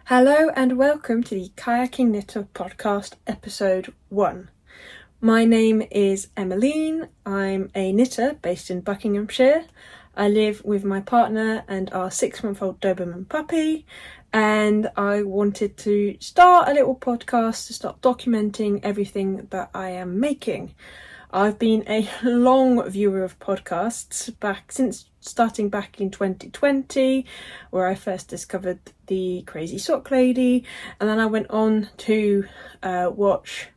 Hello and welcome to the Kayaking Knitter Podcast, episode 1. My name is Emmeline. I'm a knitter based in Buckinghamshire. I live with my partner and our 6-month-old Doberman puppy, and I wanted to start a little podcast to start documenting everything that I am making. I've been a long viewer of podcasts since starting back in 2020, where I first discovered the Crazy Sock Lady, and then I went on to watch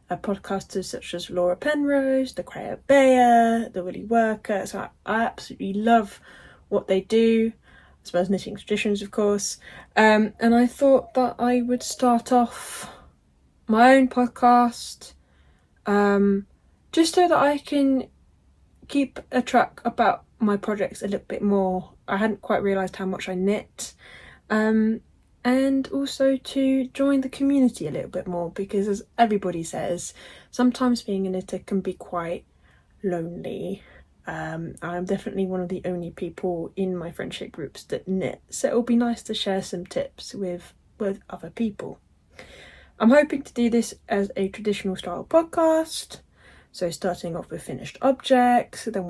podcasters such as Laura Penrose, the Kayak, the Willy Worker. So I absolutely love what they do, as well as knitting traditions, of course. And I thought that I would start off my own podcast, just so that I can keep a track about my projects a little bit more. I hadn't quite realised how much I knit, and also to join the community a little bit more, because as everybody says, sometimes being a knitter can be quite lonely. I'm definitely one of the only people in my friendship groups that knit, so it'll be nice to share some tips with other people. I'm hoping to do this as a traditional style podcast. So starting off with finished objects, then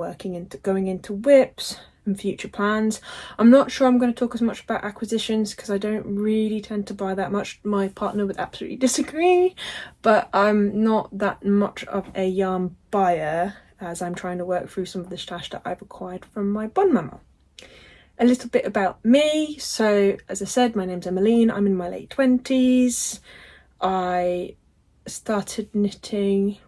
going into whips and future plans. I'm not sure I'm going to talk as much about acquisitions because I don't really tend to buy that much. My partner would absolutely disagree, but I'm not that much of a yarn buyer, as I'm trying to work through some of the stash that I've acquired from my bond mama. A little bit about me. So as I said, my name's Emmeline. I'm in my late 20s. I started knitting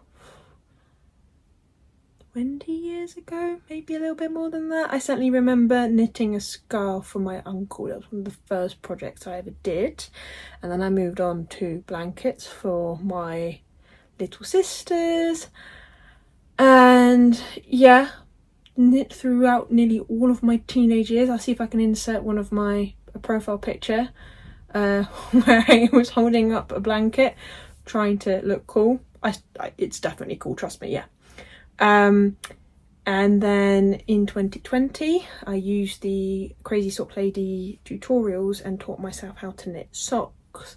20 years ago, maybe a little bit more than that. I certainly remember knitting a scarf for my uncle. That was one of the first projects I ever did. And then I moved on to blankets for my little sisters. And yeah, knit throughout nearly all of my teenage years. I'll see if I can insert one of my profile picture where I was holding up a blanket, trying to look cool. It's definitely cool, trust me, yeah. And then in 2020 I used the Crazy Sock Lady tutorials and taught myself how to knit socks,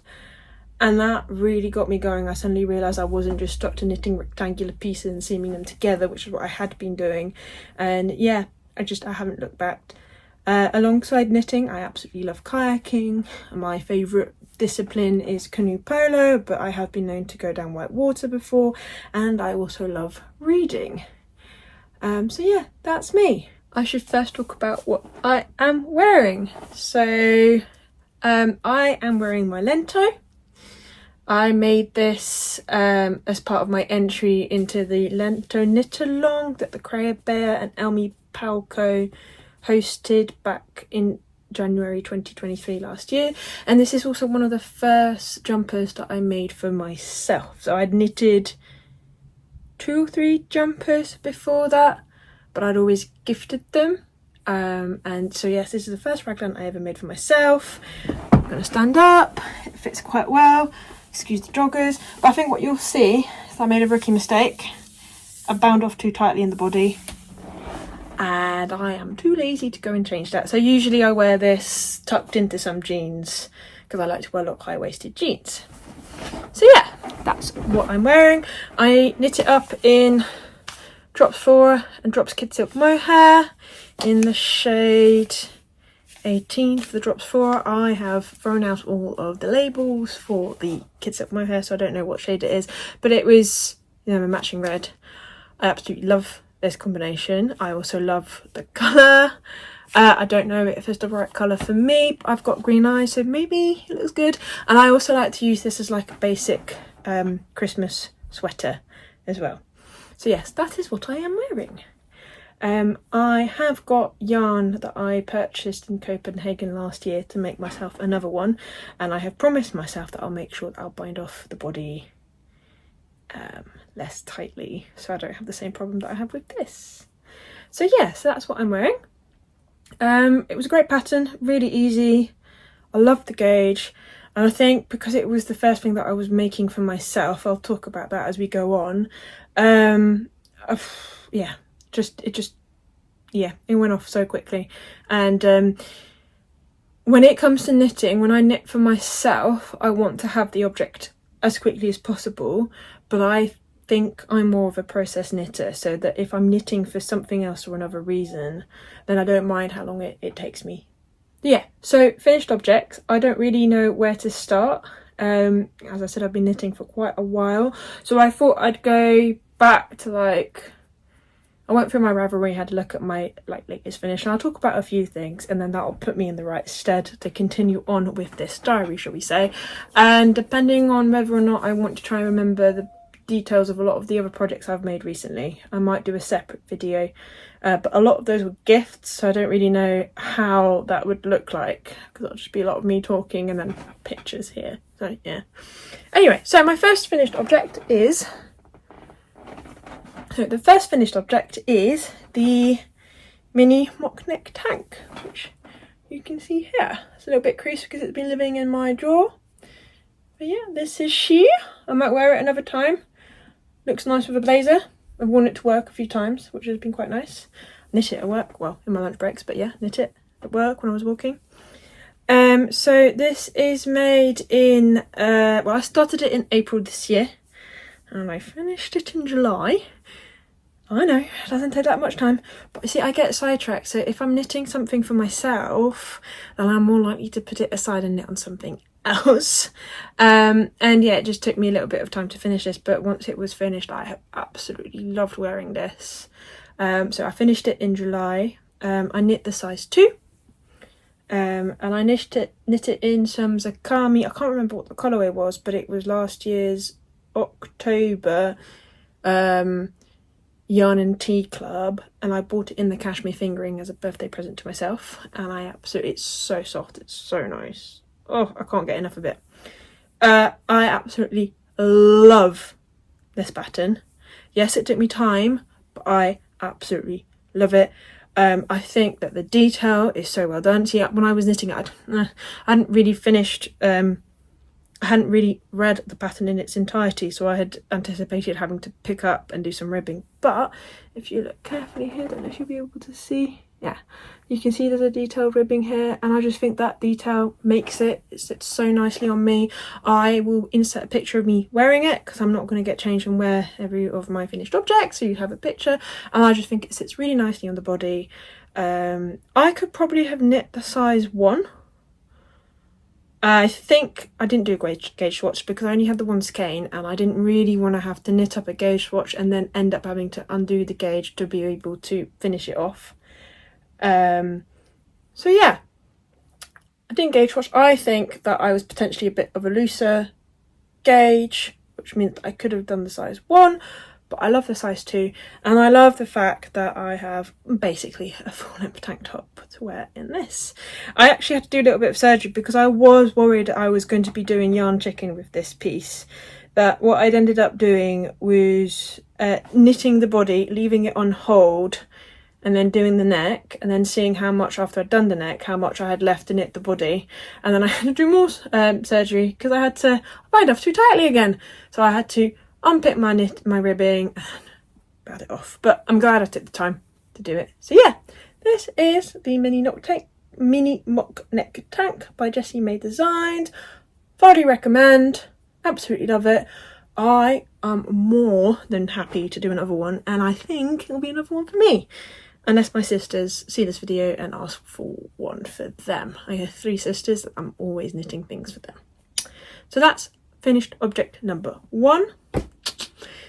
and that really got me going. I suddenly realised I wasn't just stuck to knitting rectangular pieces and seaming them together, which is what I had been doing, and yeah, I haven't looked back. Alongside knitting, I absolutely love kayaking. My favourite discipline is canoe polo, but I have been known to go down white water before, and I also love reading. So yeah, that's me. I should first talk about what I am wearing. So I am wearing my Lento. I made this as part of my entry into the Lento Knit Along that the Kayak and Elmi Palco hosted back in January 2023 last year, and this is also one of the first jumpers that I made for myself. So I'd knitted 2 or 3 jumpers before that, but I'd always gifted them, and so yes, this is the first raglan I ever made for myself. I'm going to stand up, it fits quite well, excuse the joggers, but I think what you'll see is I made a rookie mistake. I bound off too tightly in the body, and I am too lazy to go and change that. So usually I wear this tucked into some jeans because I like to wear high-waisted jeans. So yeah, that's what I'm wearing. I knit it up in Drops 4 and Drops Kid Silk Mohair in the shade 18 for the Drops 4. I have thrown out all of the labels for the Kid Silk Mohair, so I don't know what shade it is, but it was, a matching red. I absolutely love this combination. I also love the colour. I don't know if it's the right colour for me, but I've got green eyes, so maybe it looks good. And I also like to use this as like a basic Christmas sweater as well. So yes, that is what I am wearing. I have got yarn that I purchased in Copenhagen last year to make myself another one, and I have promised myself that I'll make sure that I'll bind off the body less tightly, so I don't have the same problem that I have with this. So yeah, so that's what I'm wearing. It was a great pattern, really easy. I loved the gauge, and I think because it was the first thing that I was making for myself, I'll talk about that as we go on. It went off so quickly, and when it comes to knitting, when I knit for myself, I want to have the object as quickly as possible, but I think I'm more of a process knitter, so that if I'm knitting for something else or another reason, then I don't mind how long it takes me. Yeah, so finished objects. I don't really know where to start. As I said, I've been knitting for quite a while, so I thought I'd go back to I went through my Ravelry, had a look at my latest finish, and I'll talk about a few things, and then that'll put me in the right stead to continue on with this diary, shall we say. And depending on whether or not I want to try and remember the details of a lot of the other projects I've made recently, I might do a separate video. But a lot of those were gifts, so I don't really know how that would look like, because it'll just be a lot of me talking and then pictures here. So yeah. Anyway, so my first finished object is... So the first finished object is the mini mock neck tank, which you can see here. It's a little bit creased because it's been living in my drawer. But yeah, this is she. I might wear it another time. Looks nice with a blazer. I've worn it to work a few times, which has been quite nice. Knit it at work, well, in my lunch breaks, but yeah, knit it at work when I was walking. So this is made in, well, I started it in April this year, and I finished it in July. I know, it doesn't take that much time, but you see, I get sidetracked, so if I'm knitting something for myself, then I'm more likely to put it aside and knit on something else. And yeah, it just took me a little bit of time to finish this, but once it was finished, I have absolutely loved wearing this. So I finished it in July. I knit the size 2, and I knit it in some Zakami. I can't remember what the colourway was, but it was last year's October Yarn and Tea Club, and I bought it in the cashmere fingering as a birthday present to myself, and it's so soft, it's so nice. Oh, I can't get enough of it. I absolutely love this pattern. Yes, it took me time, but I absolutely love it. I think that the detail is so well done. See, when I was knitting it, I hadn't really finished, I hadn't really read the pattern in its entirety, so I had anticipated having to pick up and do some ribbing. But if you look carefully here, I don't know if you'll be able to see. Yeah, you can see there's a detailed ribbing here, and I just think that detail makes it sits so nicely on me. I will insert a picture of me wearing it, because I'm not going to get changed and wear every of my finished objects, so you have a picture, and I just think it sits really nicely on the body. I could probably have knit the size 1. I think I didn't do a gauge swatch because I only had the one skein, and I didn't really want to have to knit up a gauge swatch and then end up having to undo the gauge to be able to finish it off. So yeah, I didn't gauge swatch. I think that I was potentially a bit of a looser gauge, which means I could have done the size 1, but I love the size 2, and I love the fact that I have basically a full-length tank top to wear in this. I actually had to do a little bit of surgery because I was worried I was going to be doing yarn chicken with this piece. That what I'd ended up doing was knitting the body, leaving it on hold, and then doing the neck, and then seeing how much after I'd done the neck, how much I had left to knit the body, and then I had to do more surgery because I had to bind off too tightly again. So I had to unpick my ribbing and bat it off. But I'm glad I took the time to do it. So yeah, this is the mini mock neck tank by Jessie May Designs. Thoroughly recommend. Absolutely love it. I am more than happy to do another one, and I think it'll be another one for me. Unless my sisters see this video and ask for one for them. I have 3 sisters that I'm always knitting things for them. So that's finished object number 1.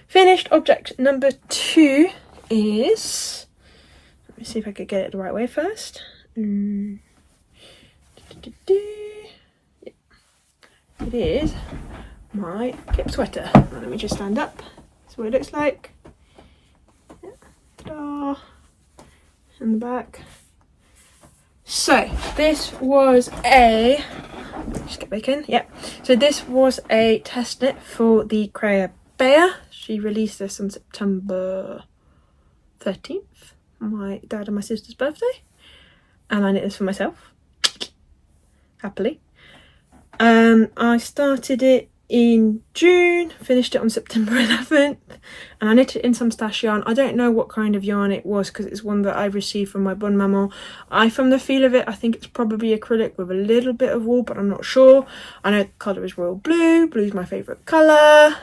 Finished object number 2 is... Let me see if I could get it the right way first. Yeah. It is my kip sweater. Now, let me just stand up. That's what it looks like. Yeah. Ta-da! And the back. So this was a... Just get back in. Yeah. So this was a test knit for the Craya Bear. She released this on September 13th, my dad and my sister's birthday, and I knit this for myself, happily. I started it in June, finished it on September 11th, and I knit it in some stash yarn. I don't know what kind of yarn it was because it's one that I received from my bonne maman. From the feel of it, I think it's probably acrylic with a little bit of wool, but I'm not sure. I know the colour is royal blue. Blue's my favourite colour.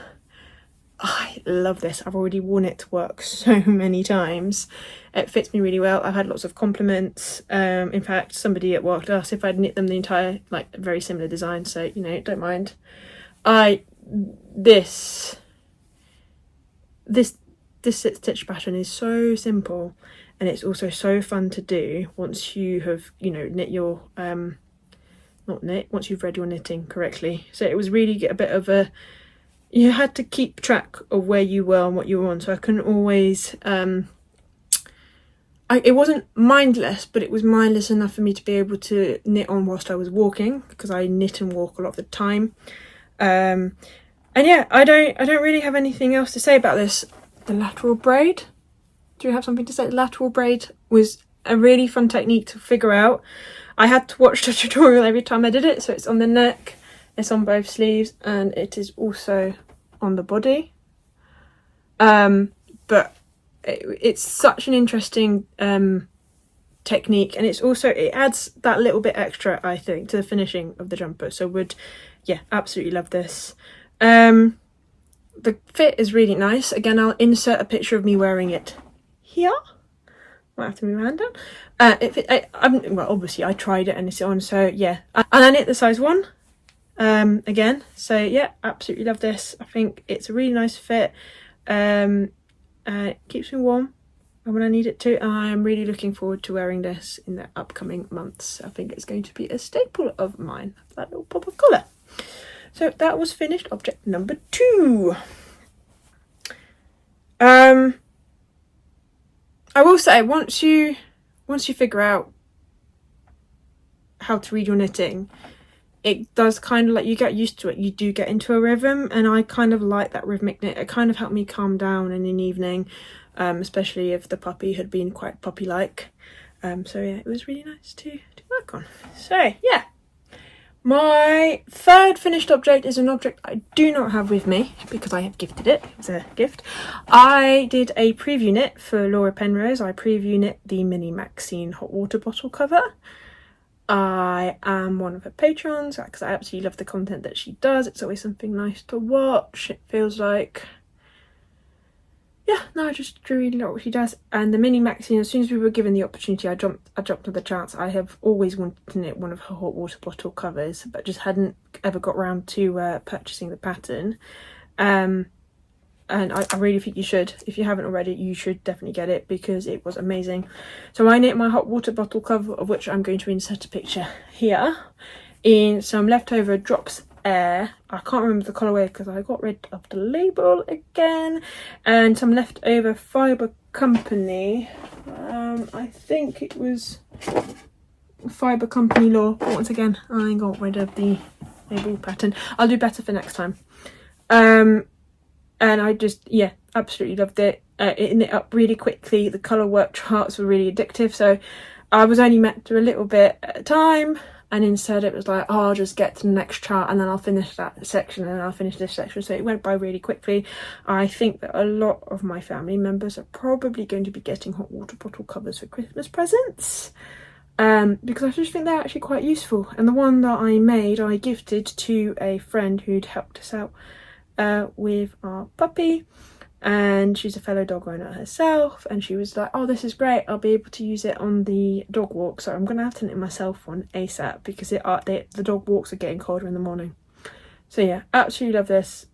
I love this. I've already worn it to work so many times. It fits me really well. I've had lots of compliments. In fact, somebody at work asked if I'd knit them the entire, like, very similar design, so, you know, don't mind. This sit stitch pattern is so simple, and it's also so fun to do once you have, you know, knit your once you've read your knitting correctly. So it was really a bit of a, you had to keep track of where you were and what you were on, so I couldn't always it wasn't mindless, but it was mindless enough for me to be able to knit on whilst I was walking, because I knit and walk a lot of the time. And yeah, I don't really have anything else to say about this. The lateral braid, do you have something to say? The lateral braid was a really fun technique to figure out. I had to watch the tutorial every time I did it, so it's on the neck, it's on both sleeves, and it is also on the body. But it's such an interesting technique, and it adds that little bit extra, I think, to the finishing of the jumper. So absolutely love this. The fit is really nice. Again, I'll insert a picture of me wearing it here. Might have to move my hand down. Obviously I tried it and it's on, so yeah. And I knit the size 1 again, so yeah, absolutely love this. I think it's a really nice fit. It keeps me warm when I need it to, and I am really looking forward to wearing this in the upcoming months. I think it's going to be a staple of mine, that little pop of colour. So that was finished object number 2. I will say, once you figure out how to read your knitting, it does kind of, like, you get used to it, you do get into a rhythm, and I kind of like that rhythmic knit. It kind of helped me calm down in an evening, especially if the puppy had been quite puppy-like. So yeah, it was really nice to work on. So yeah. My third finished object is an object I do not have with me because I have gifted it. It was a gift. I did a preview knit for Laura Penrose. I preview knit the mini Maxine hot water bottle cover. I am one of her patrons because I absolutely love the content that she does. It's always something nice to watch. It feels like, I just really like what she does. And the mini Maxine, as soon as we were given the opportunity, I jumped at the chance. I have always wanted to knit one of her hot water bottle covers, but just hadn't ever got around to purchasing the pattern. And I really think you should. If you haven't already, you should definitely get it because it was amazing. So I knit my hot water bottle cover, of which I'm going to insert a picture here, in some leftover Drops Air. I can't remember the colourway because I got rid of the label again. And some leftover Fibre Company. I think it was Fibre Company Law. Once again, I got rid of the label pattern. I'll do better for next time. And I just, absolutely loved it. It knit up really quickly. The colour work charts were really addictive. So I was only meant to do a little bit at a time. And instead it was like, I'll just get to the next chart and then I'll finish that section and then I'll finish this section. So it went by really quickly. I think that a lot of my family members are probably going to be getting hot water bottle covers for Christmas presents. Because I just think they're actually quite useful. And the one that I made, I gifted to a friend who'd helped us out with our puppy. And she's a fellow dog owner herself, and she was like, oh, this is great, I'll be able to use it on the dog walk. So I'm gonna have to knit myself one ASAP because the dog walks are getting colder in the morning. So yeah, absolutely love this.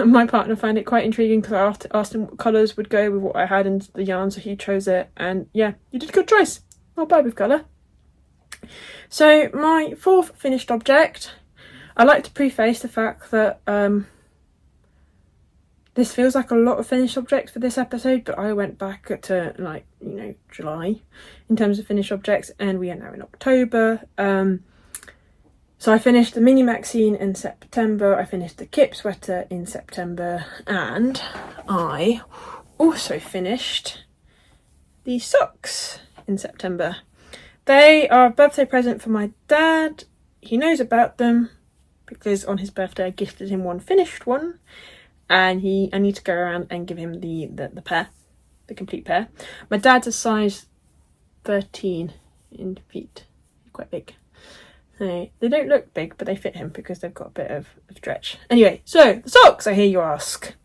My partner found it quite intriguing because I asked him what colours would go with what I had in the yarn, so he chose it, and yeah, you did a good choice. Not bad with colour. So my fourth finished object, I like to preface the fact that this feels like a lot of finished objects for this episode, but I went back to July in terms of finished objects, and we are now in October. So I finished the mini Maxine in September, I finished the Kip sweater in September, and I also finished the socks in September. They are a birthday present for my dad. He knows about them. because on his birthday I gifted him one finished one, and I need to go around and give him the pair, the complete pair. My dad's a size 13 in feet, quite big. So they don't look big, but they fit him because they've got a bit of stretch. Anyway, so the socks, I hear you ask.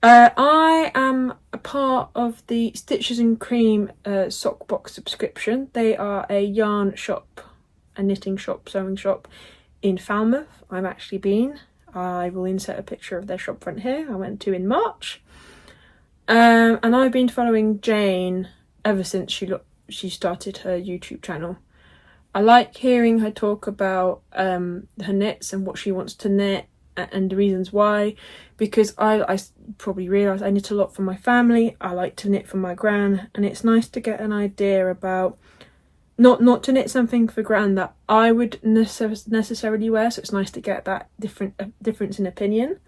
I am a part of the Stitches and Cream sock box subscription. They are a yarn shop, a knitting shop, sewing shop in Falmouth. I've actually been. I will insert a picture of their shop front here. I went to in March. And I've been following Jane ever since she started her YouTube channel. I like hearing her talk about her knits and what she wants to knit and the reasons why, because I probably realise I knit a lot for my family. I like to knit for my gran, and it's nice to get an idea about not to knit something for gran that I would necessarily wear, so it's nice to get that difference in opinion.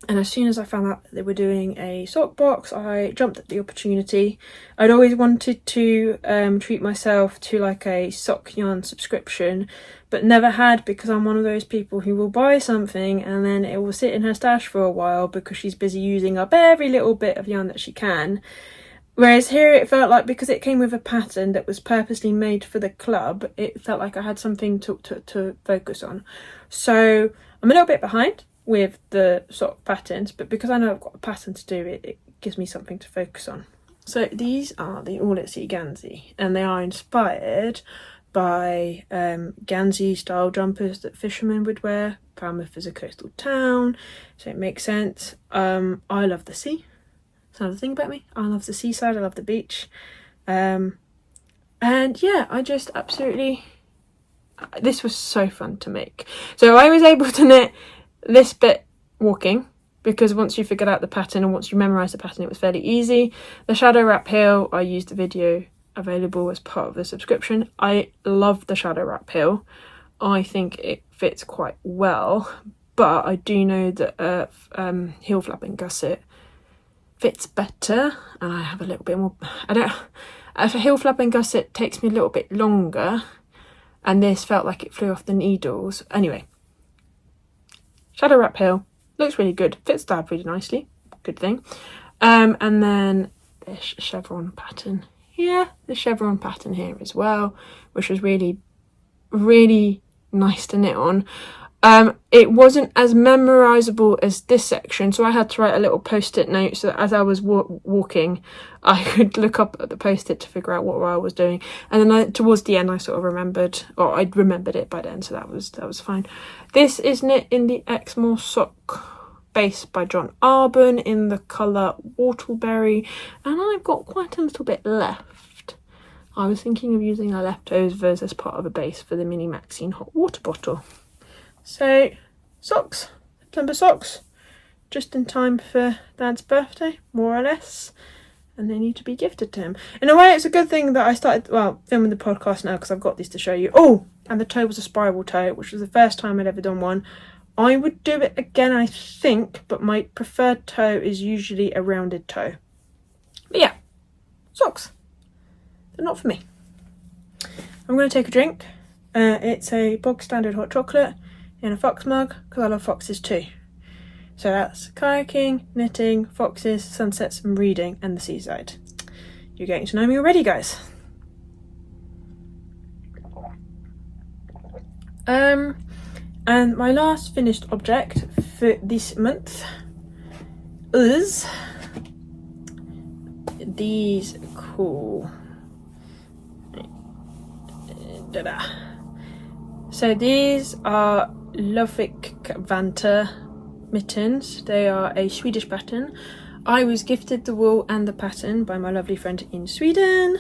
And as soon as I found out that they were doing a sock box, I jumped at the opportunity. I'd always wanted to treat myself to like a sock yarn subscription, but never had, because I'm one of those people who will buy something and then it will sit in her stash for a while because she's busy using up every little bit of yarn that she can. Whereas here it felt like, because it came with a pattern that was purposely made for the club, it felt like I had something to focus on. So I'm a little bit behind with the sock patterns, but because I know I've got a pattern to do, it gives me something to focus on. So these are the All at Sea Gansey, and they are inspired by Gansey style jumpers that fishermen would wear. Falmouth is a coastal town, so it makes sense. I love the sea. That's another thing about me. I love the seaside, I love the beach. And yeah, I just absolutely, this was so fun to make. So I was able to knit this bit walking, because once you figured out the pattern and once you memorised the pattern, it was fairly easy. The shadow wrap heel, I used a video available as part of the subscription. I love the shadow wrap heel. I think it fits quite well, but I do know that heel flap and gusset fits better, and I have a little bit more, for heel flap and gusset takes me a little bit longer, and this felt like it flew off the needles. Anyway, shadow wrap heel looks really good, fits dad really nicely, good thing. And then this chevron pattern, the chevron pattern here as well, which was really, really nice to knit on. It wasn't as memorisable as this section, so I had to write a little post-it note so that as I was walking I could look up at the post-it to figure out what I was doing, and then towards the end I sort of remembered, or I'd remembered it by then, so that was fine. This is knit in the Exmoor sock base by John Arbon in the colour Whortleberry, and I've got quite a little bit left. I was thinking of using our leftovers as part of a base for the mini Maxine Hot water bottle. So, socks, September socks, just in time for Dad's birthday, more or less, and they need to be gifted to him. In a way, it's a good thing that I started, filming the podcast now, because I've got these to show you. Oh, and the toe was a spiral toe, which was the first time I'd ever done one. I would do it again, I think, but my preferred toe is usually a rounded toe. But yeah, socks, they're not for me. I'm going to take a drink. It's a bog standard hot chocolate in a fox mug, because I love foxes too. So that's kayaking, knitting, foxes, sunsets and reading, and the seaside. You're getting to know me already, guys. And my last finished object for this month is these cool. So these are Lovikkvantar mittens. They are a Swedish pattern. I was gifted the wool and the pattern by my lovely friend in Sweden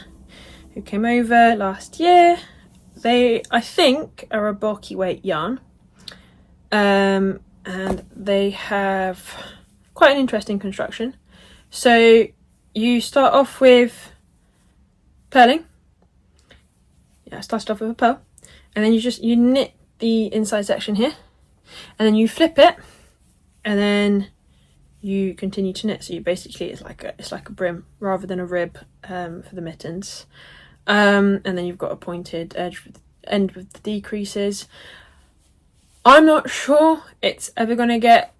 who came over last year. They, I think, are a bulky weight yarn, and they have quite an interesting construction. So you start off with purling. Yeah, start off with a purl, and then you knit the inside section here, and then you flip it, and then you continue to knit. So you basically, it's like a brim rather than a rib for the mittens, and then you've got a pointed edge end with the decreases. I'm not sure it's ever going to get...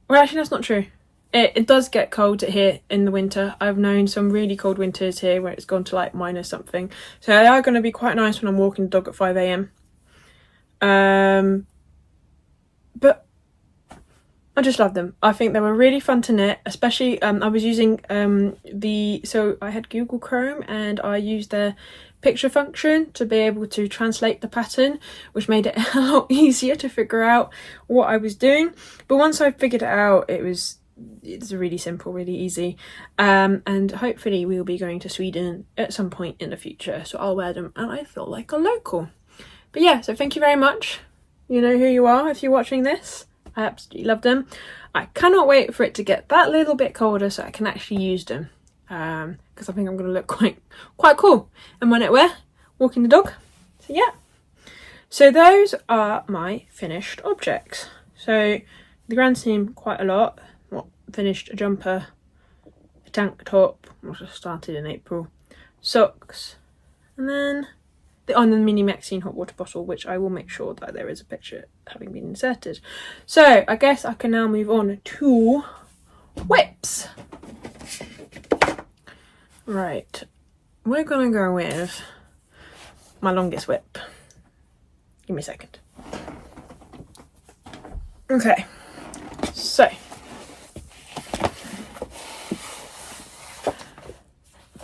Well, actually, that's not true. It does get cold here in the winter. I've known some really cold winters here where it's gone to like minus something. So they are going to be quite nice when I'm walking the dog at 5 a.m. But I just love them. I think they were really fun to knit, especially I was using so I had Google Chrome and I used their picture function to be able to translate the pattern, which made it a lot easier to figure out what I was doing. But once I figured it out, it's really simple, really easy, and hopefully we'll be going to Sweden at some point in the future, so I'll wear them and I feel like a local. But yeah, so thank you very much. You know who you are if you're watching this. I absolutely love them. I cannot wait for it to get that little bit colder so I can actually use them, because I think I'm going to look quite cool in my knitwear walking the dog. So yeah, so those are my finished objects. So the grand scheme, quite a lot. Finished a jumper, a tank top, which I started in April, socks, and then the mini Maxine hot water bottle, which I will make sure that there is a picture having been inserted. So I guess I can now move on to whips. Right, we're gonna go with my longest whip. Give me a second. Okay, so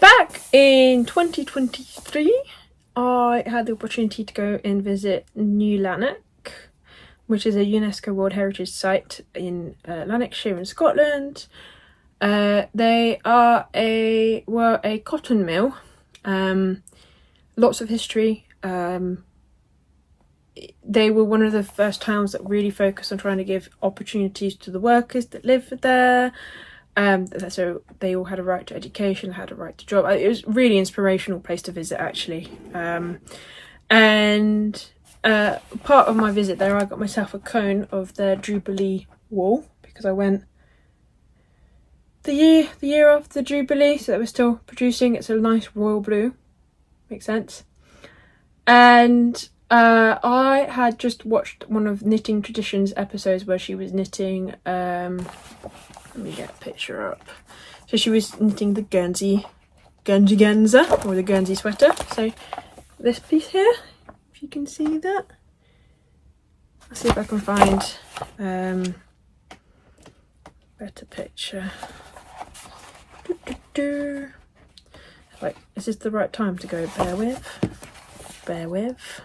back in 2023, I had the opportunity to go and visit New Lanark, which is a UNESCO World Heritage Site in Lanarkshire in Scotland. They were a cotton mill, lots of history. They were one of the first towns that really focused on trying to give opportunities to the workers that lived there. So they all had a right to education, had a right to job. It was a really inspirational place to visit, actually. And part of my visit there, I got myself a cone of their Jubilee wool, because I went the year after the Jubilee, so they were still producing. It's a nice royal blue, makes sense. And I had just watched one of Knitting Traditions episodes where she was knitting let me get a picture up. So she was knitting the Genser, or the Guernsey sweater. So this piece here, if you can see that. I'll see if I can find better picture. Right, is this the right time to go? Bear with.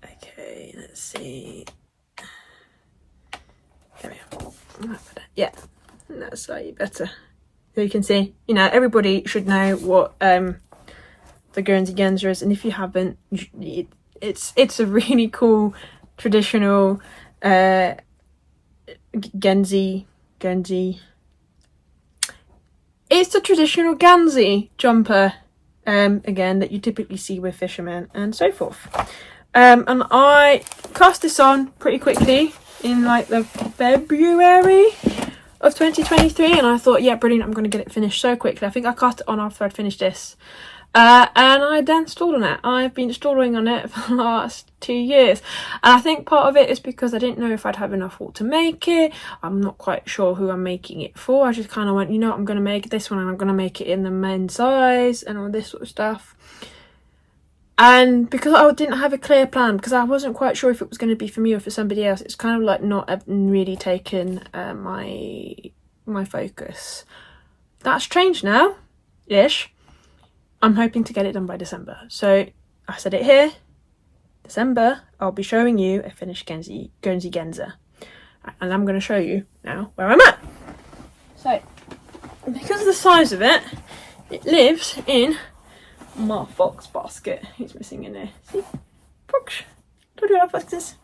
Okay, let's see. There we go. Yeah, that's slightly better. So you can see, everybody should know what the Guernsey Genser is, and if you haven't, it's a really cool traditional Guernsey. It's a traditional Gansey jumper, again, that you typically see with fishermen and so forth. And I cast this on pretty quickly in like the February of 2023, and I thought, yeah, brilliant, I'm going to get it finished so quickly. I think I cast it on after I'd finished this, and I then stalled on it. I've been stalling on it for the last 2 years, and I think part of it is because I didn't know if I'd have enough wool to make it. I'm not quite sure who I'm making it for. I just kind of went, I'm going to make this one, and I'm going to make it in the men's size and all this sort of stuff. And because I didn't have a clear plan, because I wasn't quite sure if it was going to be for me or for somebody else, it's kind of like not really taken my focus. That's changed now, ish. I'm hoping to get it done by December. So I said it here, December, I'll be showing you a finished Guernsey Genser. And I'm going to show you now where I'm at. So, because of the size of it, it lives in my fox basket. He's missing in there. See? Fox. Told you I have foxes.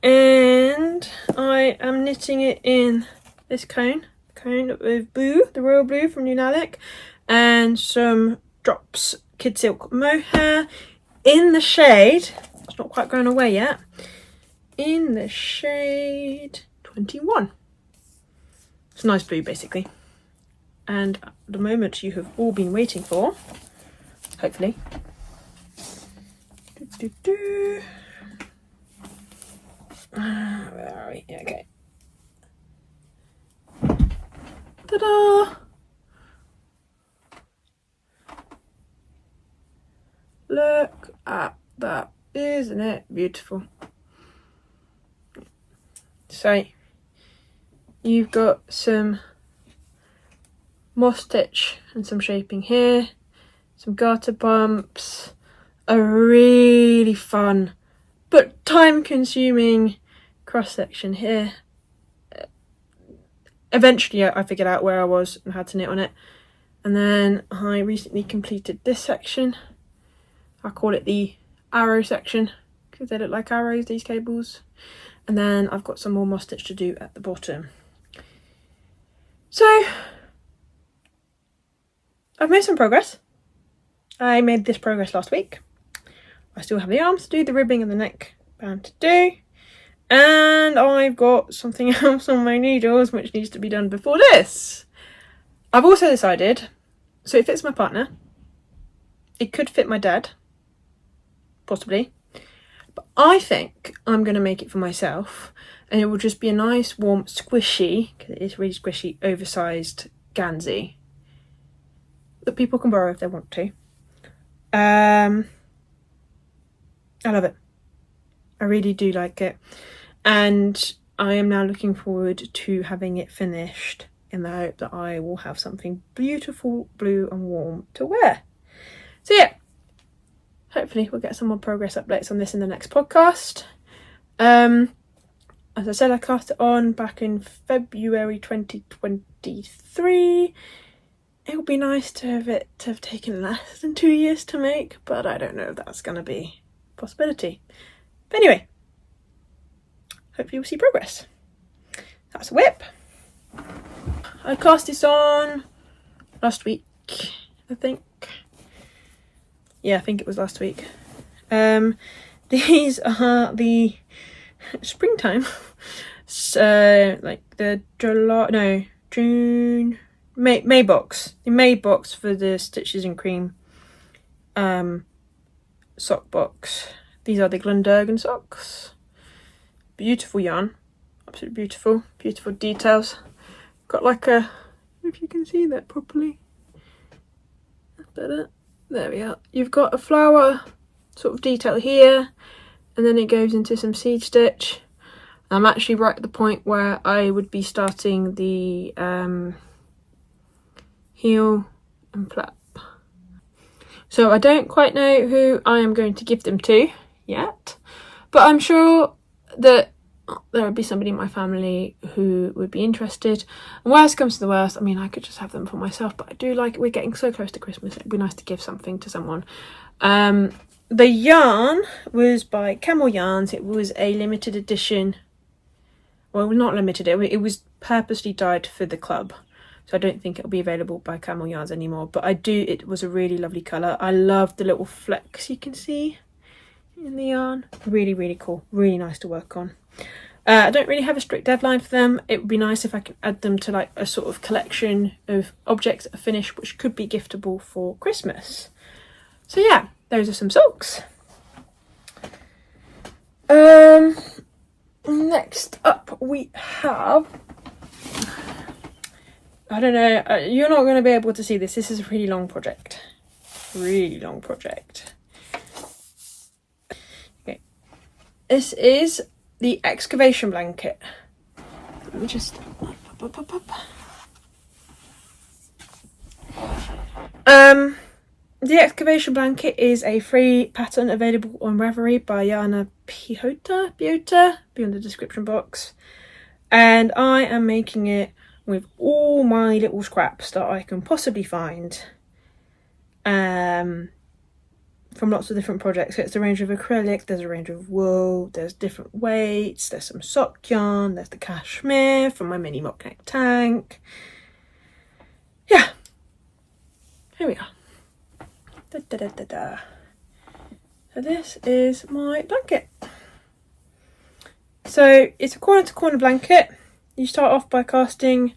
And I am knitting it in this cone with blue, the royal blue from New Lanark, and some drops kid silk mohair in the shade. It's not quite going away yet. In the shade 21. It's a nice blue, basically. And the moment you have all been waiting for, hopefully. Where are we? Yeah, okay. Ta-da! Look at that. Isn't it beautiful? So, you've got some moss stitch and some shaping here, some garter bumps, a really fun but time-consuming cross-section here. Eventually I figured out where I was and how to knit on it, and then I recently completed this section. I call it the arrow section because they look like arrows, these cables. And then I've got some more moss stitch to do at the bottom. So I've made some progress. I made this progress last week. I still have the arms to do, the ribbing and the neckband to do. And I've got something else on my needles which needs to be done before this. I've also decided, so it fits my partner. It could fit my dad, possibly. But I think I'm going to make it for myself, and it will just be a nice, warm, squishy, because it is really squishy, oversized Gansey that people can borrow if they want to. I love it. I really do like it. And I am now looking forward to having it finished in the hope that I will have something beautiful, blue and warm to wear. So yeah. Hopefully we'll get some more progress updates on this in the next podcast. As I said, I cast it on back in February 2023. It would be nice to have taken less than 2 years to make, but I don't know if that's going to be a possibility. But anyway, hopefully we'll see progress. That's a whip. I cast this on last week, I think. Yeah, I think it was last week. These are the springtime, so like the May box. The May box for the Stitches in Cream sock box. These are the Glendurgan socks. Beautiful yarn, absolutely beautiful. Beautiful details. Got like a, if you can see that properly. That's better. There we are. You've got a flower sort of detail here, and then it goes into some seed stitch. I'm actually right at the point where I would be starting the heel and flap. So I don't quite know who I am going to give them to yet, but I'm sure that there would be somebody in my family who would be interested. And worst comes to the worst, I mean, I could just have them for myself, but I do like it. We're getting so close to Christmas, it'd be nice to give something to someone. The yarn was by Camel Yarns. It was a limited edition. Well, not limited, it was purposely dyed for the club, so I don't think it'll be available by Camel Yarns anymore, but it was a really lovely colour. I love the little flecks you can see in the yarn. Really, really cool. Really nice to work on. I don't really have a strict deadline for them. It would be nice if I could add them to like a sort of collection of objects that are finished, which could be giftable for Christmas. So yeah, those are some socks. Next up we have, I don't know, you're not going to be able to see this. This is a really long project. Really long project. Okay. This is the Excavation blanket. Let me just the Excavation blanket is a free pattern available on Ravelry by Jana Pihota, be in the description box. And I am making it with all my little scraps that I can possibly find. From lots of different projects. So it's a range of acrylic, there's a range of wool, there's different weights, there's some sock yarn, there's the cashmere from my mini mock neck tank. Yeah, here we are. Da, da, da, da, da. So this is my blanket. So it's a corner to corner blanket. You start off by casting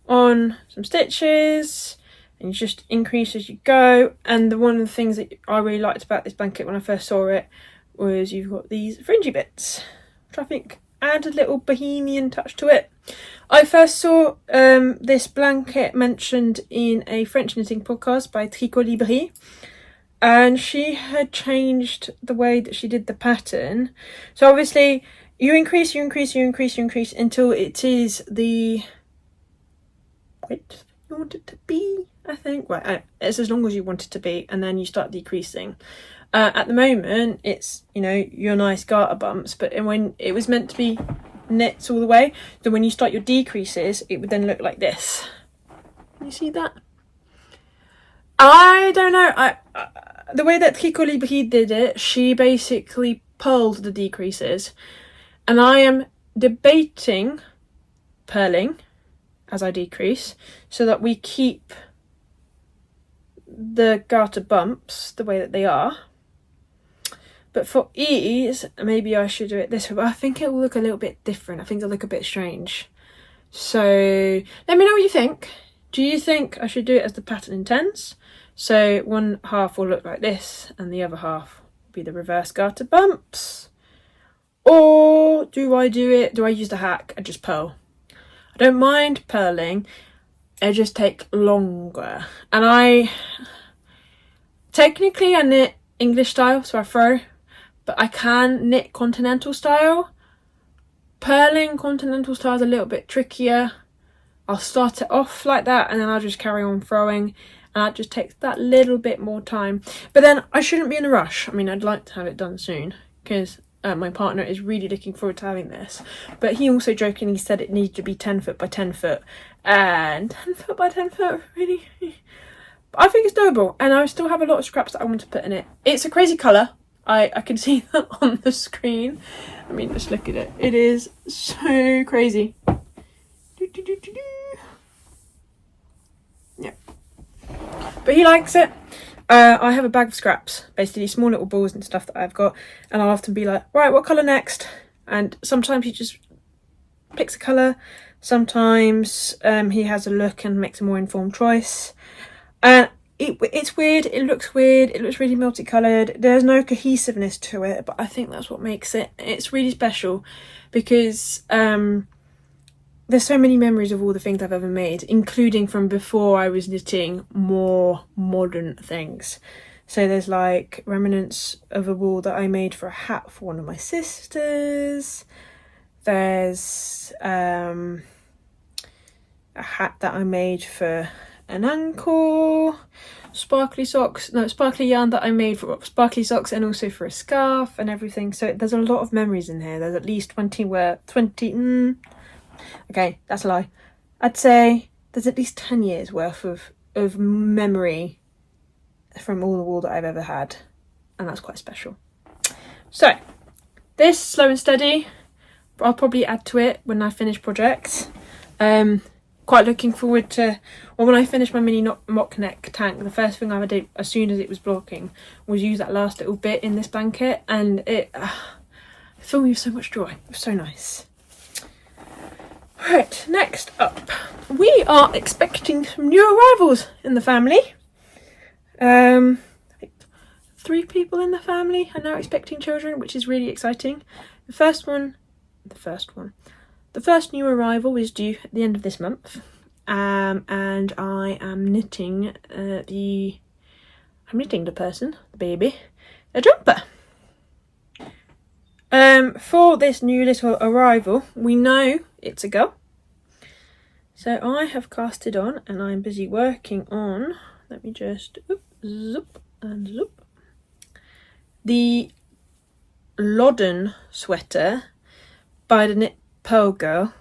on some stitches, and you just increase as you go. And one of the things that I really liked about this blanket when I first saw it was you've got these fringy bits, which I think add a little bohemian touch to it. I first saw this blanket mentioned in a French knitting podcast by Tricot, and she had changed the way that she did the pattern. So obviously you increase until it is the width you want it to be, I think. Well, it's as long as you want it to be, and then you start decreasing. At the moment it's, you know, your nice garter bumps, but when it was meant to be knits all the way, so when you start your decreases it would then look like this. You see that? I don't know, the way that Tricot did it, she basically purled the decreases, and I am debating purling as I decrease so that we keep the garter bumps the way that they are. But for ease, maybe I should do it this way, but I think it will look a little bit different. I think it'll look a bit strange. So let me know what you think. Do you think I should do it as the pattern intends? So one half will look like this and the other half will be the reverse garter bumps? Or do I use the hack and just purl? I don't mind purling, it just takes longer. And I knit English style, so I throw, but I can knit continental style. Purling continental style is a little bit trickier. I'll start it off like that and then I'll just carry on throwing, and that just takes that little bit more time. But then I shouldn't be in a rush. I mean, I'd like to have it done soon because my partner is really looking forward to having this, but he also jokingly said it needs to be 10 foot by 10 foot, and 10 foot by 10 foot, really? I think it's doable, and I still have a lot of scraps that I want to put in it. It's a crazy colour. I can see that on the screen. I mean, just look at it. It is so crazy. Yeah. But he likes it. I have a bag of scraps, basically small little balls and stuff that I've got, and I'll often be like, right, what colour next? And sometimes he just picks a colour, sometimes he has a look and makes a more informed choice. It's weird, it looks really multicoloured, there's no cohesiveness to it, but I think that's what makes it's really special, because there's so many memories of all the things I've ever made, including from before I was knitting more modern things. So there's like remnants of a wool that I made for a hat for one of my sisters. There's a hat that I made for an uncle. Sparkly yarn that I made for sparkly socks, and also for a scarf and everything. So there's a lot of memories in here. There's at least 20 okay, that's a lie. I'd say there's at least 10 years worth of memory from all the wool that I've ever had, and that's quite special. So this slow and steady, I'll probably add to it when I finish projects. Quite looking forward to, well, when I finish my mini mock neck tank, the first thing I did as soon as it was blocking was use that last little bit in this blanket, and it filled me with so much joy. It was so nice. Right, next up, we are expecting some new arrivals in the family. I think 3 people in the family are now expecting children, which is really exciting. The first new arrival is due at the end of this month, and I am knitting the baby, a jumper. For this new little arrival, we know it's a girl. So I have cast it on, and I'm busy working on, let me just zoop and zoop, the Loddon Sweater by the Knit Pearl Girl,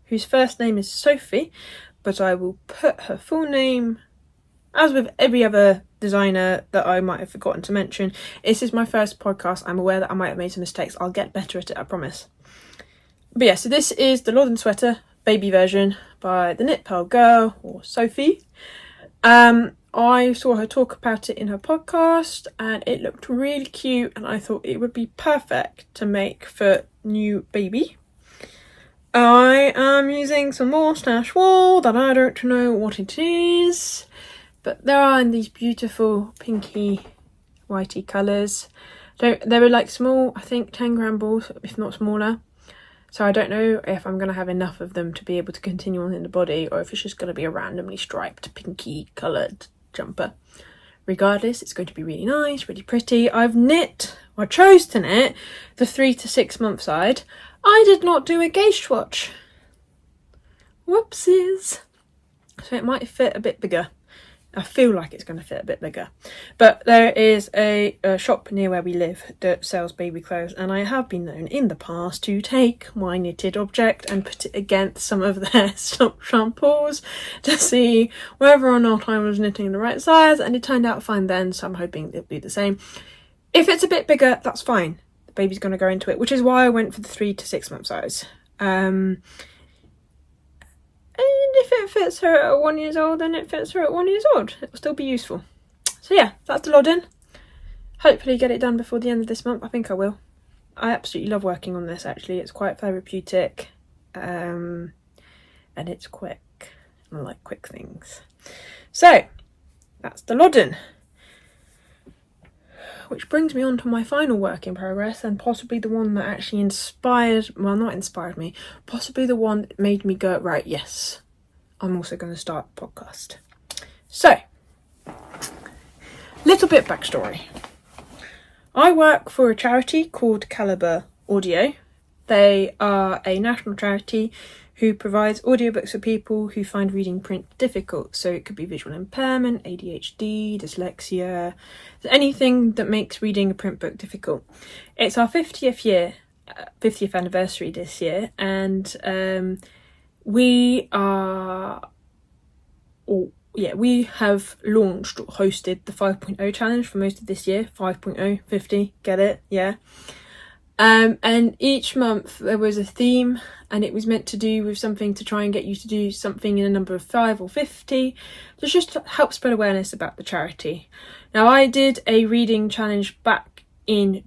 whose first name is Sophie, but I will put her full name, as with every other designer that I might have forgotten to mention. This is my first podcast. I'm aware that I might have made some mistakes. I'll get better at it, I promise. But yeah, so this is the Loddon Sweater Baby version by the Knit Pearl Girl, or Sophie. I saw her talk about it in her podcast, and it looked really cute, and I thought it would be perfect to make for new baby. I am using some more stash wool that I don't know what it is, but they are in these beautiful pinky whitey colours. They were like small, I think 10 gram balls, if not smaller. So I don't know if I'm going to have enough of them to be able to continue on in the body, or if it's just going to be a randomly striped pinky coloured jumper. Regardless, it's going to be really nice, really pretty. I chose to knit the 3 to 6 month side. I did not do a gauge swatch. Whoopsies. So it might fit a bit bigger. I feel like it's going to fit a bit bigger. But there is a shop near where we live that sells baby clothes, and I have been known in the past to take my knitted object and put it against some of their stock shampoos to see whether or not I was knitting the right size, and it turned out fine then, so I'm hoping it'll be the same. If it's a bit bigger, that's fine. The baby's going to go into it, which is why I went for the 3 to 6 month size. And if it fits her at 1 year old, then it fits her at 1 year old. It will still be useful. So yeah, that's the Loddon. Hopefully get it done before the end of this month. I think I will. I absolutely love working on this, actually. It's quite therapeutic. And it's quick. I like quick things. So, that's the Loddon. Which brings me on to my final work in progress, and possibly the one that actually not inspired me, possibly the one that made me go, right, yes, I'm also going to start a podcast. So, little bit backstory. I work for a charity called Calibre Audio. They are a national charity who provides audiobooks for people who find reading print difficult. So it could be visual impairment, ADHD, dyslexia, anything that makes reading a print book difficult. It's our 50th anniversary this year, and we have launched or hosted the 5.0 challenge for most of this year. 5.0, 50, get it? Yeah. And each month there was a theme, and it was meant to do with something to try and get you to do something in a number of 5 or 50, to just help spread awareness about the charity. Now, I did a reading challenge back in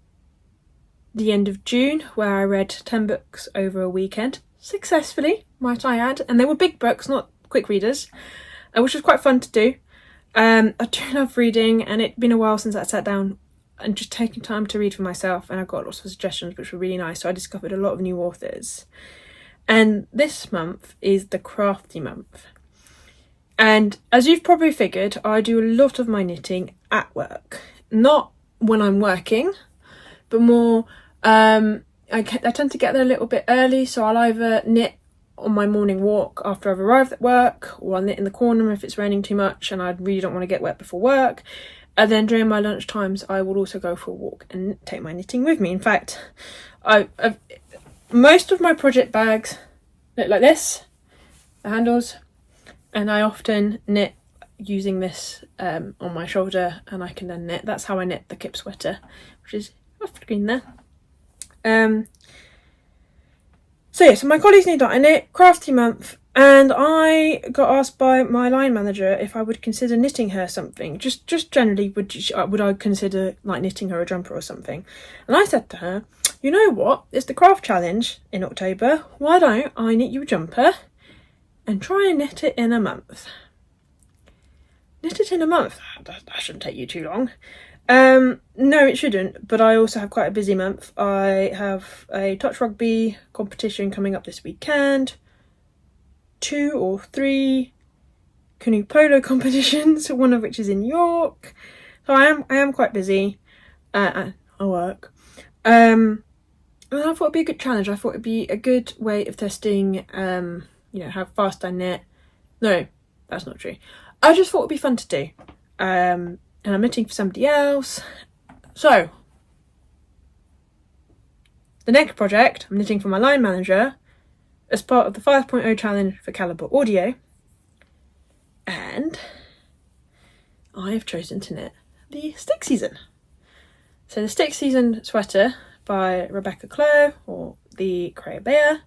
the end of June, where I read 10 books over a weekend, successfully, might I add, and they were big books, not quick readers, which was quite fun to do. I do love reading, and it'd been a while since I sat down and just taking time to read for myself, and I got lots of suggestions which were really nice, so I discovered a lot of new authors. And this month is the crafty month, and as you've probably figured, I do a lot of my knitting at work, not when I'm working, but more I tend to get there a little bit early, so I'll either knit on my morning walk after I've arrived at work, or I'll knit in the corner if it's raining too much and I really don't want to get wet before work. And then during my lunch times, I will also go for a walk and take my knitting with me. In fact, most of my project bags look like this, the handles, and I often knit using this on my shoulder, and I can then knit. That's how I knit the kip sweater, which is off the screen there. So my colleagues need that. I knit crafty month, and I got asked by my line manager if I would consider knitting her something. Just generally, would I consider like knitting her a jumper or something? And I said to her, you know what? It's the craft challenge in October. Why don't I knit you a jumper and try and knit it in a month? Knit it in a month? That shouldn't take you too long. No, it shouldn't, but I also have quite a busy month. I have a touch rugby competition coming up this weekend, 2 or 3 canoe polo competitions, one of which is in York. So I am quite busy. I work. And I thought it'd be a good challenge. I thought it'd be a good way of testing, how fast I knit. No, that's not true. I just thought it'd be fun to do. And I'm knitting for somebody else. So, the next project, I'm knitting for my line manager as part of the 5.0 challenge for Calibre Audio. And I have chosen to knit the Stick Season. So the Stick Season sweater by Rebecca Clow, or the Cray Bear.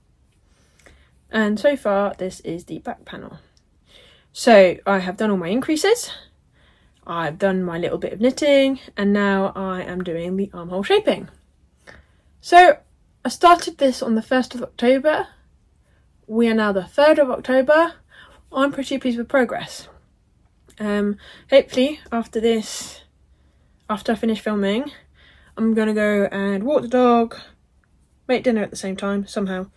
And so far, this is the back panel. So I have done all my increases. I've done my little bit of knitting, and now I am doing the armhole shaping. So I started this on the 1st of October. We are now the 3rd of October. I'm pretty pleased with progress. Hopefully after I finish filming, I'm going to go and walk the dog, make dinner at the same time somehow,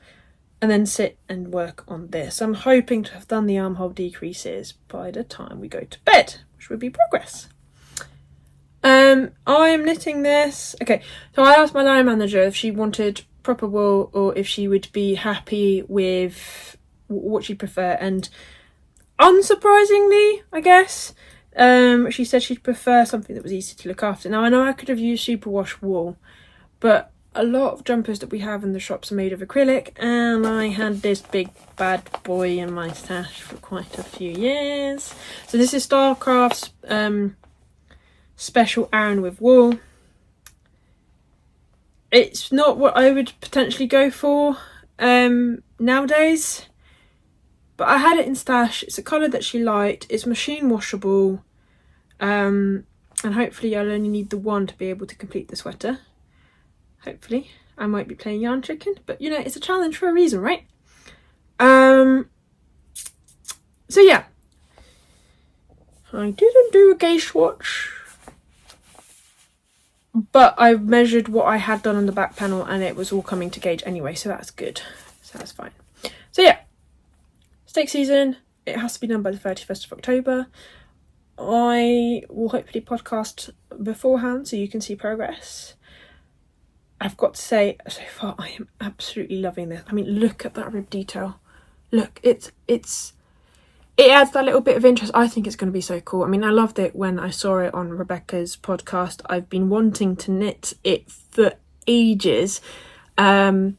and then sit and work on this. I'm hoping to have done the armhole decreases by the time we go to bed, which would be progress. I am knitting this. Okay, so I asked my line manager if she wanted proper wool or if she would be happy with what she'd prefer, and unsurprisingly, I guess, she said she'd prefer something that was easy to look after. Now, I know I could have used superwash wool, but a lot of jumpers that we have in the shops are made of acrylic, and I had this big bad boy in my stash for quite a few years. So this is Starcraft's special Aran with wool. It's not what I would potentially go for nowadays, but I had it in stash. It's a colour that she liked. It's machine washable, and hopefully I'll only need the one to be able to complete the sweater. Hopefully. I might be playing yarn chicken, but you know, it's a challenge for a reason, right? So yeah, I didn't do a gauge swatch, but I measured what I had done on the back panel and it was all coming to gauge anyway, so that's good. So that's fine. So yeah, stake season, it has to be done by the 31st of October. I will hopefully podcast beforehand so you can see progress. I've got to say, so far I am absolutely loving this. I mean, look at that rib detail. Look, it adds that little bit of interest. I think it's going to be so cool. I mean, I loved it when I saw it on Rebecca's podcast. I've been wanting to knit it for ages. And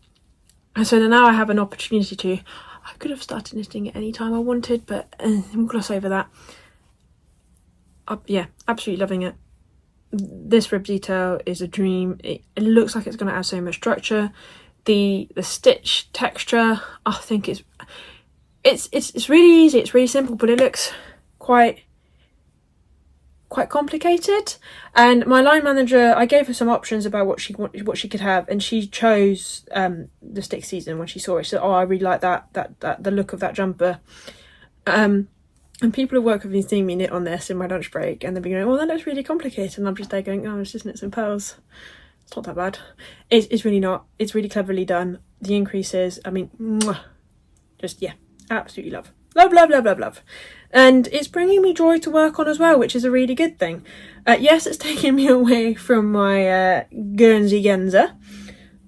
so now I have an opportunity to. I could have started knitting it any time I wanted, but we'll gloss over that. Yeah, absolutely loving it. This rib detail is a dream. It looks like it's going to add so much structure. The stitch texture, I think it's really easy. It's really simple, but it looks quite complicated. And my line manager, I gave her some options about what she could have, and she chose the stick season when she saw it. She said, "Oh, I really like that the look of that jumper." And people at work have been seeing me knit on this in my lunch break, and they've been going, "Oh, that looks really complicated." And I'm just there going, "Oh, it's just knit some pearls. It's not that bad." It's really not. It's really cleverly done. The increases, I mean, mwah, just, yeah, absolutely love. Love. And it's bringing me joy to work on as well, which is a really good thing. Yes, it's taking me away from my Guernsey Genser,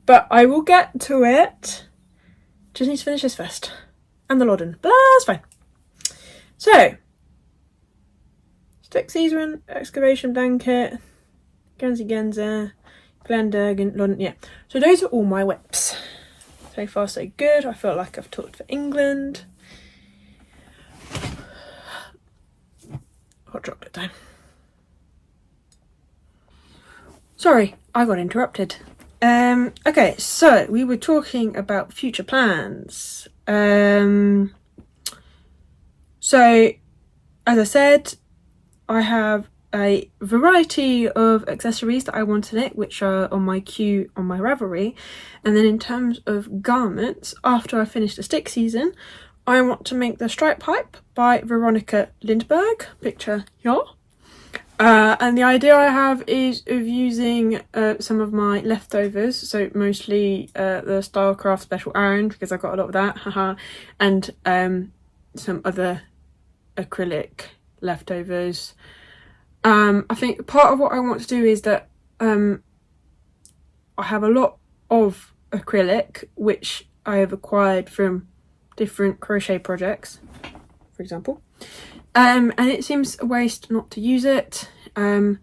but I will get to it. Just need to finish this first. And the Loddon, but that's fine. So, stick season, excavation blanket, Guernsey Genser, Glendurgan, Loddon, yeah. So those are all my whips. So far so good. I feel like I've talked for England. Hot chocolate time. Sorry, I got interrupted. Okay, so we were talking about future plans. So, as I said, I have a variety of accessories that I want to knit, which are on my queue on my Ravelry. And then in terms of garments, after I finish the stick season, I want to make the stripe pipe by Veronika Lindberg, picture here. And the idea I have is of using some of my leftovers, so mostly the Starcraft Special Aran, because I've got a lot of that, haha, and some other acrylic leftovers. I think part of what I want to do is that I have a lot of acrylic which I have acquired from different crochet projects, for example, and it seems a waste not to use it. I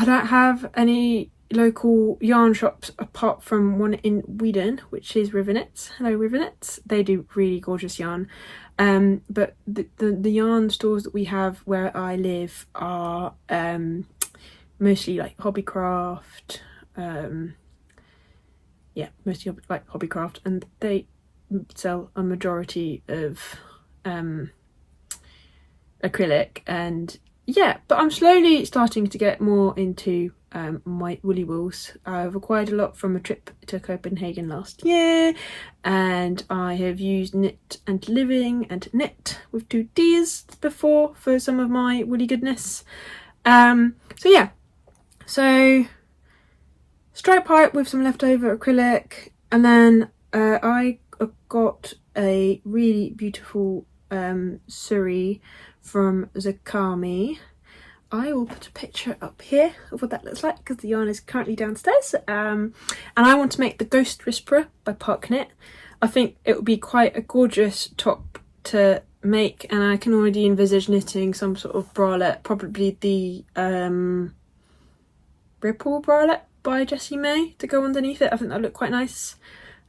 don't have any local yarn shops apart from one in Weedon, which is Rivenets. Hello Rivenets, they do really gorgeous yarn. But the yarn stores that we have where I live are mostly like Hobbycraft, mostly like Hobbycraft, and they sell a majority of acrylic. And yeah, but I'm slowly starting to get more into my woolly wools. I've acquired a lot from a trip to Copenhagen last year, and I have used Knit and Living and Knit with 2 Ds before for some of my woolly goodness. So yeah, so stripe pipe with some leftover acrylic, and then I got a really beautiful Surrey from Zakami. I will put a picture up here of what that looks like because the yarn is currently downstairs. And I want to make the Ghost Whisperer by Park Knit. I think it would be quite a gorgeous top to make, and I can already envisage knitting some sort of bralette, probably the Ripple bralette by Jessie May to go underneath it. I think that would look quite nice.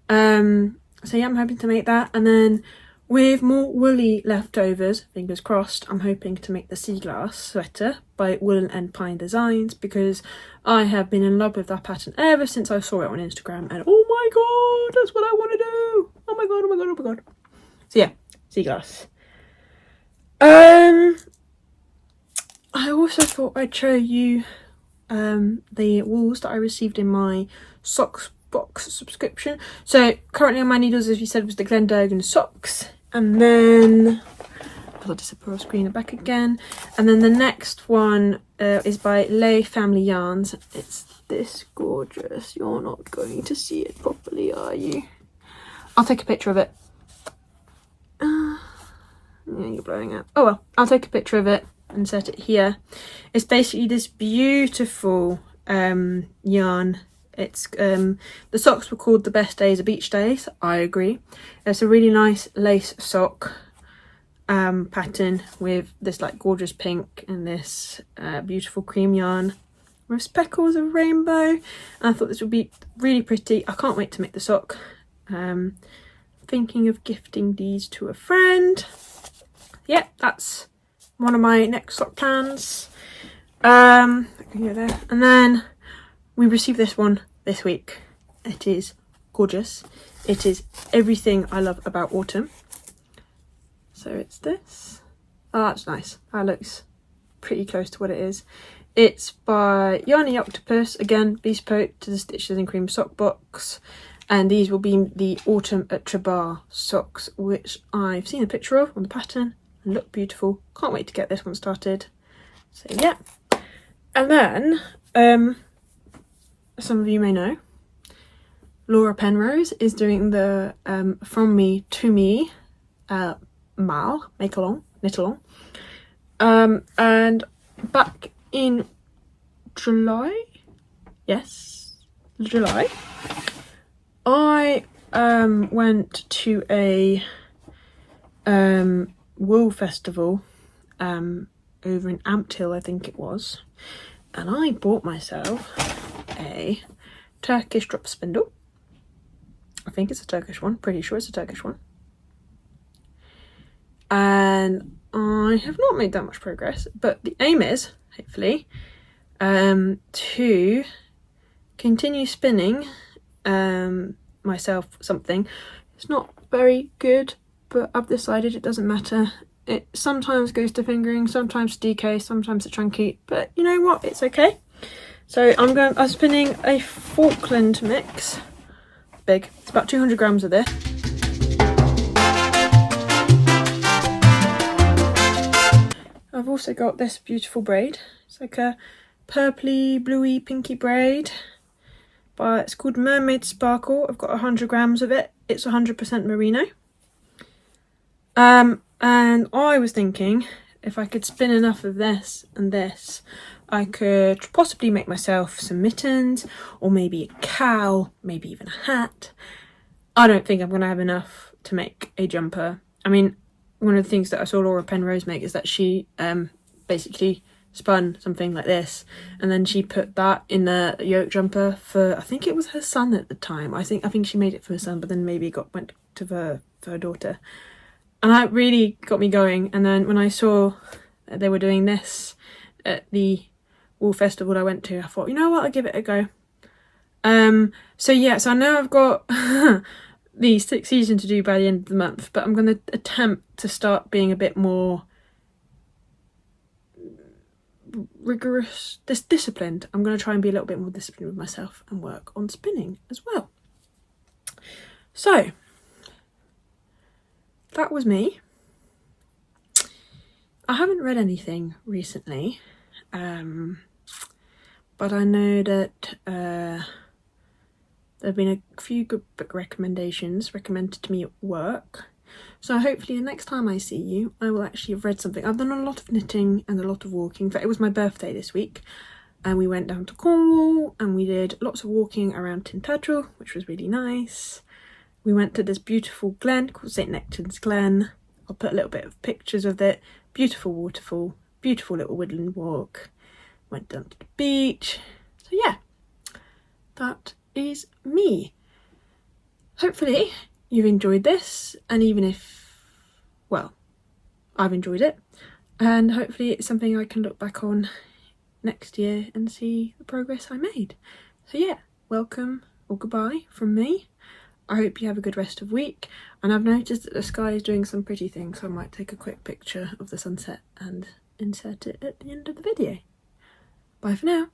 So yeah, I'm hoping to make that, and then with more woolly leftovers, fingers crossed, I'm hoping to make the Sea Glass sweater by Woolen and Pine Designs, because I have been in love with that pattern ever since I saw it on Instagram, and oh my god, that's what I want to do. Oh my god, oh my god, oh my god. So yeah, Sea Glass. I also thought I'd show you the wools that I received in my socks box subscription. So currently on my needles, as you said, was the Glendurgan socks, and then I'll disappear off screen and back again, and then the next one is by Lay Family Yarns. It's this gorgeous. You're not going to see it properly, are you? I'll take a picture of it. Yeah, you're blowing out. Oh well, I'll take a picture of it and set it here. It's basically this beautiful yarn. It's the socks were called The Best Days are Beach Days. I agree. It's a really nice lace sock pattern with this like gorgeous pink and this beautiful cream yarn with speckles of rainbow. And I thought this would be really pretty. I can't wait to make the sock. Thinking of gifting these to a friend. Yeah, that's one of my next sock plans. I can go there. And then we received this one this week. It is gorgeous. It is everything I love about autumn. So it's this. Oh, that's nice. That looks pretty close to what it is. It's by Yarny Octopus, again bespoke to the Stitches and Cream sock box, and these will be the Autumn at Trabar socks, which I've seen a picture of on the pattern and look beautiful. Can't wait to get this one started. So yeah. And then some of you may know, Laura Penrose is doing the From Me to Me mal, make along, knit along. And back in July, I went to a wool festival over in Ampthill, I think it was, and I bought myself a Turkish drop spindle. I think it's a Turkish one, pretty sure it's a Turkish one. And I have not made that much progress, but the aim is, hopefully, to continue spinning myself something. It's not very good, but I've decided it doesn't matter. It sometimes goes to fingering, sometimes to DK, sometimes to chunky, but you know what, it's okay. So I'm spinning a Falkland mix. Big. It's about 200 grams of this. I've also got this beautiful braid. It's like a purpley, bluey, pinky braid. But it's called Mermaid Sparkle. I've got 100 grams of it. It's 100% merino. And I was thinking, if I could spin enough of this and this, I could possibly make myself some mittens, or maybe a cowl, maybe even a hat. I don't think I'm going to have enough to make a jumper. I mean, one of the things that I saw Laura Penrose make is that she basically spun something like this, and then she put that in the yoke jumper for, I think it was her son at the time. I think she made it for her son, but then maybe it went to for her daughter. And that really got me going. And then when I saw they were doing this at the wool festival I went to, I thought, you know what, I'll give it a go. So yeah, so I know I've got the 6th season to do by the end of the month, but I'm going to attempt to start being a bit more rigorous, disciplined. I'm going to try and be a little bit more disciplined with myself and work on spinning as well. So that was me. I haven't read anything recently, but I know that There have been a few good book recommendations recommended to me at work. So hopefully the next time I see you, I will actually have read something. I've done a lot of knitting and a lot of walking. In fact, it was my birthday this week. And we went down to Cornwall and we did lots of walking around Tintagel, which was really nice. We went to this beautiful glen called St Nectan's Glen. I'll put a little bit of pictures of it. Beautiful waterfall, beautiful little woodland walk. Went down to the beach. So yeah, that is me. Hopefully you've enjoyed this, and even if, well, I've enjoyed it, and hopefully it's something I can look back on next year and see the progress I made. So yeah, welcome or goodbye from me. I hope you have a good rest of week, and I've noticed that the sky is doing some pretty things, so I might take a quick picture of the sunset and insert it at the end of the video. Bye for now.